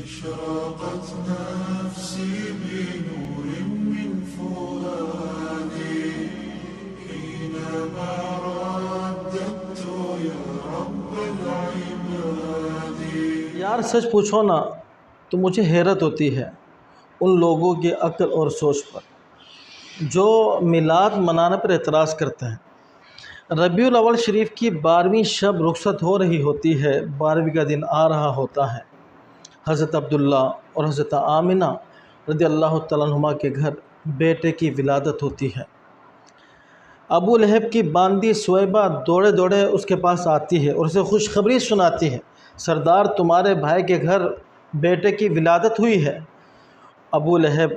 اشرقت نفسي بنور من فؤادي حينما رددت يا رب العباد. یار سچ پوچھو نا تو مجھے حیرت ہوتی ہے ان لوگوں کی عقل اور سوچ پر جو میلاد منانے پر اعتراض کرتے ہیں. ربیع الاول شریف کی 12ویں شب رخصت ہو رہی ہوتی ہے، 12ویں کا دن آ رہا ہوتا ہے. حضرت عبداللہ اور حضرت آمنہ رضی اللہ تعالیٰ عنہما کے گھر بیٹے کی ولادت ہوتی ہے. ابو لہب کی باندی سویبہ دوڑے دوڑے اس کے پاس آتی ہے اور اسے خوشخبری سناتی ہے، سردار تمہارے بھائی کے گھر بیٹے کی ولادت ہوئی ہے. ابو لہب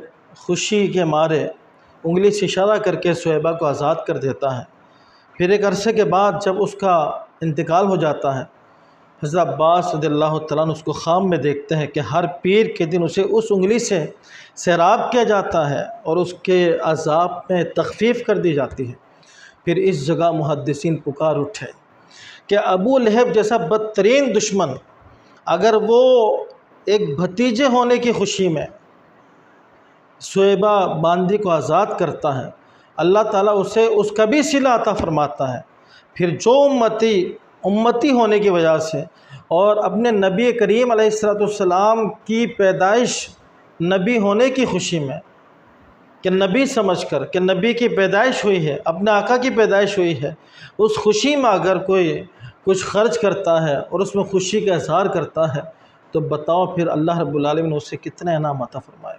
خوشی کے مارے انگلی سے اشارہ کر کے سویبہ کو آزاد کر دیتا ہے. پھر ایک عرصے کے بعد جب اس کا انتقال ہو جاتا ہے، حضرت عباس رضی اللہ تعالیٰ عنہ اس کو خواب میں دیکھتے ہیں کہ ہر پیر کے دن اسے اس انگلی سے سیراب کیا جاتا ہے اور اس کے عذاب میں تخفیف کر دی جاتی ہے. پھر اس جگہ محدثین پکار اٹھے کہ ابو لہب جیسا بدترین دشمن اگر وہ ایک بھتیجے ہونے کی خوشی میں سویبہ باندی کو آزاد کرتا ہے، اللہ تعالیٰ اسے اس کا بھی صلہ عطا فرماتا ہے. پھر جو امتی ہونے کی وجہ سے اور اپنے نبی کریم علیہ السلام کی پیدائش نبی ہونے کی خوشی میں کہ نبی سمجھ کر کہ نبی کی پیدائش ہوئی ہے، اپنے آقا کی پیدائش ہوئی ہے، اس خوشی میں اگر کوئی کچھ خرچ کرتا ہے اور اس میں خوشی کا اظہار کرتا ہے تو بتاؤ پھر اللہ رب العالمین نے اسے کتنے انعام عطا فرمائے.